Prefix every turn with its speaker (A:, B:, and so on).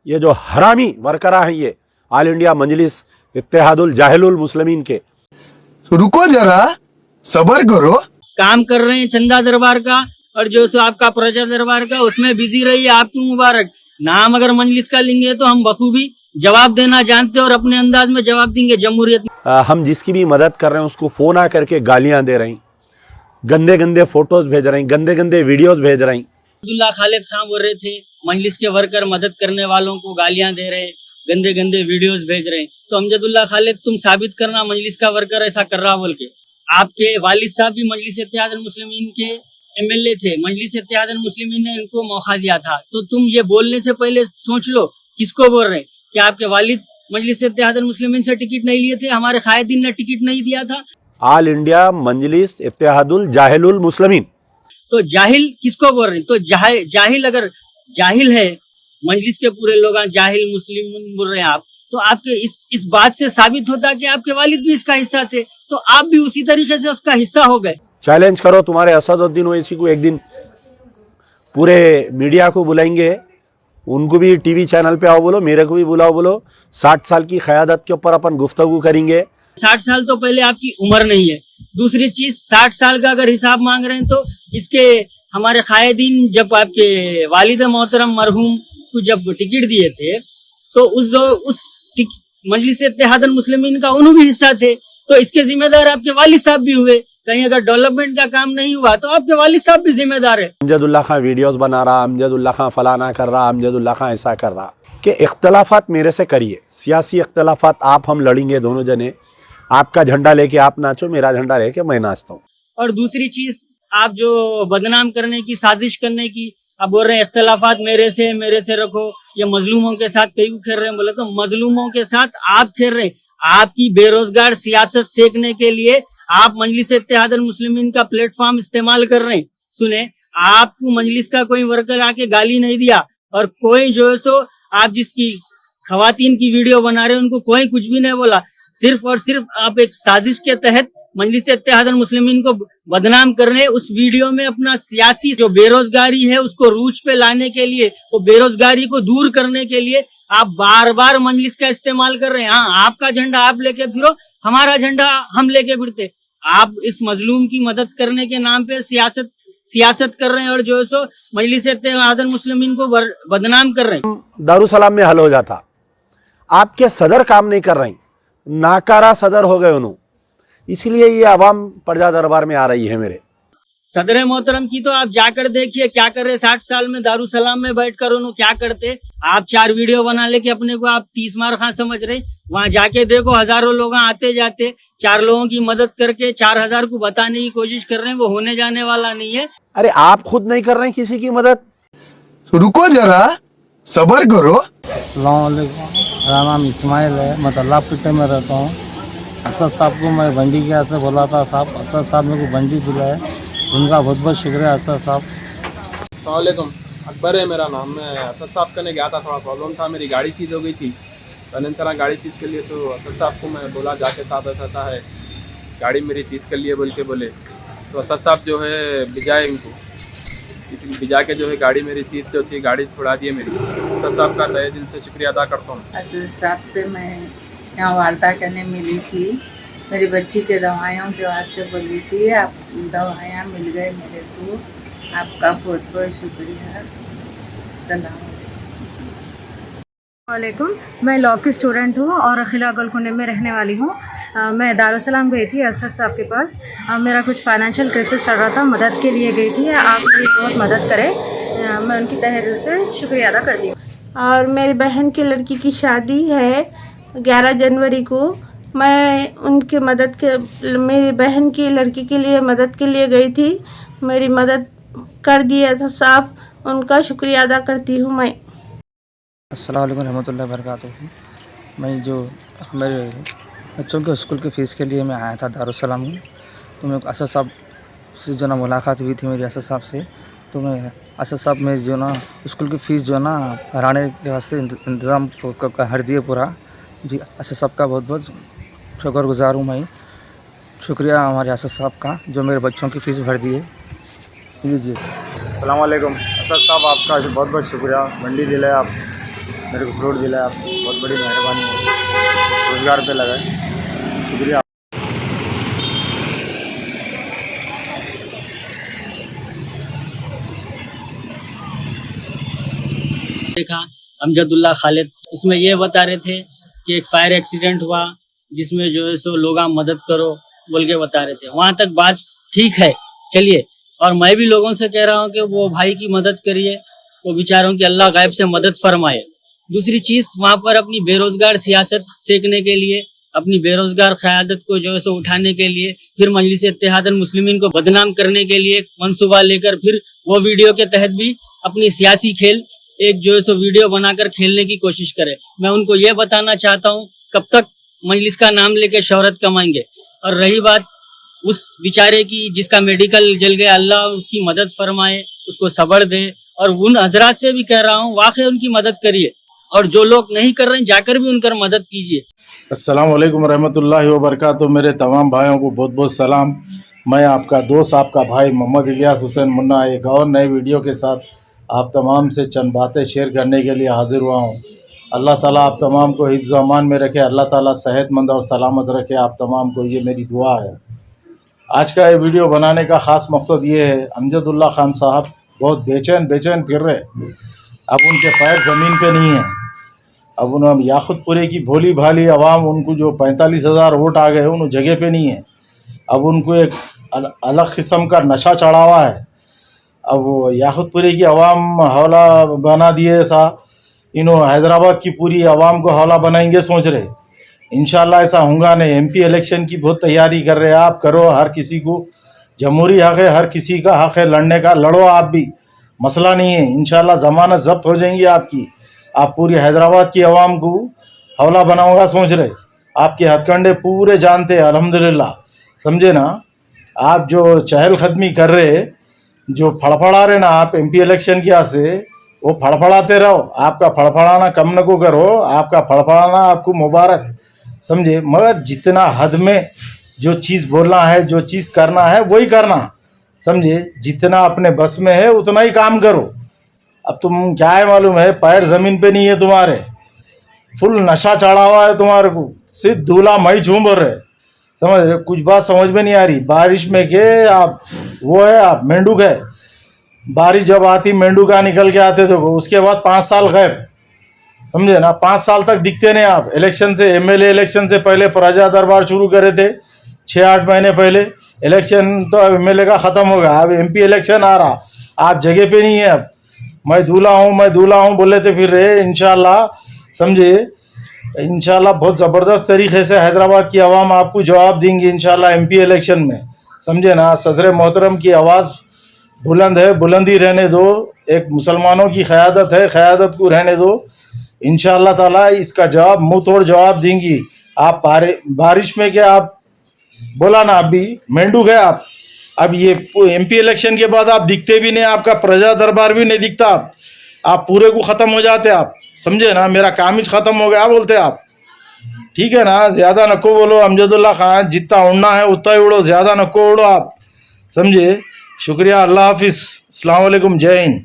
A: ये जो हरामी वर्करा हैं ये ऑल इंडिया मजलिस इत्तेहादुल जाहिलुल मुस्लिमीन के,
B: रुको जरा, सबर करो।
C: काम कर रहे हैं चंदा दरबार का और जो सो आपका प्रजा दरबार का, उसमें बिजी रहिए। आपकी मुबारक। नाम अगर मजलिस का लेंगे तो हम बखूबी जवाब देना जानते हैं और अपने अंदाज में जवाब देंगे। जमहूरियत
A: हम जिसकी भी मदद कर रहे हैं उसको फोन आ करके गालियां दे रही, गंदे गंदे फोटोज भेज रही, गंदे गंदे वीडियोज भेज रही।
C: अब्दुल्ला खालिद खान बोल रहे थे मजलिस के वर्कर मदद करने वालों को गालियां दे रहे, गंदे गंदे वीडियोस भेज रहे हैं। तो अमजदुल्ला खालिद तुम साबित करना मजलिस का वर्कर ऐसा कर रहा बोल के। आपके वालिद साहब भी मजलिस इत्तेहादुल मुस्लिमीन के एमएलए थे, मजलिस इत्तेहादुल मुस्लिमीन ने इनको मौका दिया था। तो तुम ये बोलने से पहले सोच लो किसको बोल रहे हैं। क्या आपके वालिद मजलिस इत्तेहादुल मुस्लिमीन से टिकट नहीं लिए थे? हमारे कायदीन ने टिकट नहीं दिया था?
A: ऑल इंडिया मजलिस इत्तेहादुल जाहिलुल मुस्लिमीन।
C: तो जाहिल किसको बोल रहे हैं? तो जाहिल अगर जाहिल है, मजलिस के पूरे लोग जाहिल मुस्लिम बोल रहे हैं आप, तो आपके इस बात से साबित होता है कि आपके वालिद भी इसका हिस्सा थे, तो आप भी उसी तरीके से उसका हिस्सा हो गए।
A: चैलेंज करो तुम्हारे असदुद्दीन ओवैसी को, एक दिन पूरे मीडिया को बुलाएंगे, उनको भी टीवी चैनल पे आओ बोलो, मेरे को भी बुलाओ बोलो, 60 साल की क़यादत के ऊपर अपन गुफ्तगू करेंगे।
C: 60 साल तो पहले आपकी उम्र नहीं है। दूसरी चीज 60 साल का अगर हिसाब मांग रहे हैं तो इसके हमारे कायदीन जब आपके वालिद मोहतरम मरहूम को जब टिकट दिए थे तो उस मजलिस इत्तेहादुल मुस्लिमीन का उन्होंने भी हिस्सा थे, तो इसके जिम्मेदार आपके वालिद साहब भी हुए। कहीं अगर डेवलपमेंट का काम नहीं हुआ तो आपके वालिद साहब भी जिम्मेदार है।
A: अमजदुल्ला खान वीडियोस बना रहा, अमजदुल्ला खान फलाना कर रहा, अमजदुल्ला खान ऐसा कर रहा, कि इख्तलाफात मेरे से करिए, सियासी इख्तलाफात आप हम लड़ेंगे दोनों जने, आपका झंडा लेके आप नाचो, मेरा झंडा लेके मैं नाचता हूँ।
C: और दूसरी चीज आप जो बदनाम करने की साजिश करने की आप बोल रहे हैं इख्तलाफात मेरे से रखो, ये मजलूमों के साथ कई खेल रहे हैं, बोले तो मजलूमों के साथ आप खेल रहे हैं। आपकी बेरोजगार सियासत सेकने के लिए आप मजलिस इत्तेहादुल मुस्लिमीन का प्लेटफॉर्म इस्तेमाल कर रहे हैं। सुने, आपको मजलिस का कोई वर्कर आके गाली नहीं दिया और कोई जो है सो आप जिसकी खवातीन की वीडियो बना रहे हैं उनको कोई कुछ भी नहीं बोला। सिर्फ और सिर्फ आप एक साजिश के तहत मजलिस इत्तेहादुल मुस्लिमीन को बदनाम कर रहे हैं। उस वीडियो में अपना सियासी जो बेरोजगारी है उसको रूज पे लाने के लिए, वो बेरोजगारी को दूर करने के लिए आप बार बार मजलिस का इस्तेमाल कर रहे हैं। हाँ, आपका झंडा आप लेके फिरो, हमारा झंडा हम लेके फिरते। आप इस मजलूम की मदद करने के नाम पे सियासत कर रहे हैं और जो है सो मजलिस इत्तेहादुल मुस्लिमीन को बदनाम कर रहे हैं।
A: दारुसलाम में हल हो जाता, आपके सदर काम नहीं कर रही, नाकारा सदर हो गए उन्होंने, इसलिए ये आवाम प्रजा दरबार में आ रही है। मेरे
C: सदर मोहतरम की तो आप जाकर देखिए क्या कर रहे। 60 साल में दारुसलाम में बैठकर उन्होंने क्या करते। आप 4 वीडियो बना लेके अपने को आप 30 मार खां समझ रहे। वहां जाके देखो हजारों लोग आते जाते, 4 लोगों की मदद करके 4000 को बताने की कोशिश कर रहे हैं, वो होने जाने वाला नहीं है।
A: अरे आप खुद नहीं कर रहे हैं किसी की मदद,
B: रुको जरा, सबर करो।
D: अस्सलाम वालेकुम, मेरा नाम इस्माइल है, मैं तलाबपिट्टे में रहता हूँ। असद साहब को मैं बंडी के यहाँ से बोला था, साहब असद साहब मेरे को बंडी दिलाए, उनका बहुत बहुत शुक्रिया असद साहब।
E: अस्सलामुअलैकुम, अकबर है मेरा नाम। मैं असद साहब करने गया था, थोड़ा प्रॉब्लम था, मेरी गाड़ी सीज हो गई थी। अनंत तरह गाड़ी सीज के लिए तो असद साहब को मैं बोला जाके, साहब ऐसा है गाड़ी मेरी सीज कर लिए बोल के बोले। तो असद साहब जो है भिजाए इनको, किसी भिजा के जो है गाड़ी मेरी सीज जो थी गाड़ी छुड़ा दिए मेरी। असद साहब का तहे दिल से शुक्रिया अदा करता हूँ।
F: असद साहब से मैं यहाँ वार्ता करने मिली थी, मेरी बच्ची के दवाइयों के वास्ते बोली थी, आप दवाइयाँ मिल गए मेरे को, आपका बहुत बहुत शुक्रिया। सलाम
G: वालेकुम, मैं लॉ की स्टूडेंट हूँ और खिला गोलकुंडे में रहने वाली हूँ। मैं दारुसलाम गई थी असद साहब के पास। मेरा कुछ फाइनेंशियल क्राइसिस चल रहा था, मदद के लिए गई थी। आप मेरी बहुत मदद करें, मैं उनकी तहे दिल से शुक्रिया अदा करती हूँ।
H: और मेरी बहन की लड़की की शादी है 11 जनवरी को। मैं उनकी मदद के, मेरी बहन की लड़की के लिए मदद के लिए गई थी, मेरी मदद कर दिया था साहब, उनका शुक्रिया अदा करती हूँ मैं।
D: अस्सलाम वालेकुम रहमतुल्लाहि व बरकातुहू। मैं जो मेरे बच्चों के स्कूल की फ़ीस के लिए मैं आया था दारुसलाम में, तो मैं असद साहब से जो ना मुलाकात हुई थी मेरी असद साहब से। तो मैं असद साहब में जो ना स्कूल की फ़ीस जो ना पढ़ाने के वास्ते इंतज़ाम कर दिए पूरा। जी असद साहब का बहुत बहुत शुक्रगुज़ार हूँ मैं। शुक्रिया हमारे असद साहब का जो मेरे बच्चों की फ़ीस भर दी है। लीजिए।
I: अस्सलाम वालेकुम, असद साहब आपका बहुत बहुत शुक्रिया, मंडी दिलाए आप।
D: मेरे को फ्रूट दिलाया, आप बहुत बड़ी मेहरबानी है, रोज़गार पे लगाए, शुक्रिया।
C: देखा अमजदुल्ला खालिद, उसमें ये बता रहे थे कि एक फायर एक्सीडेंट हुआ जिसमें जो है सो लोग आप मदद करो बोल के बता रहे थे। वहां तक बात ठीक है, चलिए। और मैं भी लोगों से कह रहा हूँ कि वो भाई की मदद करिए, वो बेचारों की अल्लाह गायब से मदद फरमाए। दूसरी चीज, वहां पर अपनी बेरोजगार सियासत सेकने के लिए, अपनी बेरोजगार क़यादत को जो है सो उठाने के लिए, फिर मजलिस इत्तेहादुल मुस्लिमीन को बदनाम करने के लिए मंसूबा लेकर फिर वो वीडियो के तहत भी अपनी सियासी खेल एक जो है सो वीडियो बनाकर खेलने की कोशिश करे। मैं उनको ये बताना चाहता हूँ, कब तक मजलिस का नाम लेके शोहरत कमाएंगे। और रही बात उस बेचारे की जिसका मेडिकल जल गया, अल्लाह उसकी मदद फरमाए, उसको सब्र दे। और उन हजरात से भी कह रहा हूँ, वाकई उनकी मदद करिए, और जो लोग नहीं कर रहे हैं जाकर भी उनकर मदद कीजिए।
I: अस्सलाम वालेकुम रहमतुल्लाहि व बरकातुहू। मेरे तमाम भाइयों को बहुत बहुत सलाम। मैं आपका दोस्त, आपका भाई मोहम्मद इलियास हुसैन मुन्ना एक और नए वीडियो के साथ आप तमाम से चंद बातें शेयर करने के लिए हाजिर हुआ हूँ। अल्लाह ताला आप तमाम को हिफ्ज़ अमान में रखे, अल्लाह ताला सेहतमंद और सलामत रखे आप तमाम को, ये मेरी दुआ है। आज का ये वीडियो बनाने का ख़ास मकसद ये है, अमजदुल्ला खान साहब बहुत बेचैन फिर रहे। अब उनके पैर ज़मीन पे नहीं हैं। अब उन याकुतपुरे की भोली भाली आवाम, उनको जो 45,000 वोट आ गए उन जगह पे नहीं है। अब उनको एक अलग किस्म का नशा चढ़ा हुआ है। अब वो याकुतपुरे की आवाम हौला बना दिए सा, इन्हों हैदराबाद की पूरी आवाम को हौला बनाएंगे सोच रहे। इंशाल्लाह ऐसा होगा नहीं। MP इलेक्शन की बहुत तैयारी कर रहे हैं आप, करो। हर किसी को जमहूरी हक़ है, हर किसी का हक़ है लड़ने का, लड़ो आप भी, मसला नहीं है। इंशाल्लाह ज़मानत ज़ब्त हो जाएंगी आपकी। आप पूरी हैदराबाद की आवाम को हौला बनाऊंगा सोच रहे। आपके हथकंडे पूरे जानते हैं अल्हम्दुलिल्लाह, समझे ना। आप जो चहलकदमी कर रहे, जो फड़फड़ा रहे ना आप MP इलेक्शन की यहाँ से, वो फड़फड़ाते रहो। आपका फड़फड़ाना कम न को करो, आपका फड़फड़ाना आपको मुबारक, समझे। मगर जितना हद में जो चीज़ बोलना है, जो चीज़ करना है वही करना, समझे। जितना अपने बस में है उतना ही काम करो। अब तुम क्या है मालूम है, पैर ज़मीन पे नहीं है तुम्हारे, फुल नशा चढ़ा हुआ है तुम्हारे को, सिर्फ दूल्हा मई झूम रहे, समझ रहे। कुछ बात समझ में नहीं आ रही। बारिश में के आप वो है, आप मेंढक है। बारिश जब आती मेंढका निकल के आते थे, उसके बाद 5 साल गैब, समझे ना। 5 साल तक दिखते नहीं आप। इलेक्शन से, MLA इलेक्शन से पहले प्रजा दरबार शुरू करे थे 6-8 महीने पहले। इलेक्शन तो अब MLA का ख़त्म हो गया, अब MP इलेक्शन आ रहा, आप जगह पे नहीं है। अब मैं दूल्हा हूँ बोले फिर रहे। इंशाल्लाह, समझे, इंशाल्लाह बहुत ज़बरदस्त तरीके से हैदराबाद की आवाम आपको जवाब देंगी इंशाल्लाह MP इलेक्शन में, समझे ना। सदर मोहतरम की आवाज़ बुलंद है, बुलंदी रहने दो। एक मुसलमानों की क़यादत है, क़यादत को रहने दो। इंशाल्लाह ताला इसका जवाब मुँह तोड़ जवाब देंगी। आप बारिश में क्या आप बोला ना, अभी मेंढक है आप। अब ये MP इलेक्शन के बाद आप दिखते भी नहीं, आपका प्रजा दरबार भी नहीं दिखता। आप पूरे को ख़त्म हो जाते आप, समझे ना। मेरा काम ही ख़त्म हो गया बोलते आप, ठीक है ना। ज़्यादा नको बोलो अमजदुल्ला खान, जितना उड़ना है उतना ही उड़ो, ज़्यादा नको उड़ो आप, समझे। शुक्रिया, अल्लाह हाफिज़, अस्सलाम वालेकुम, जय हिंद।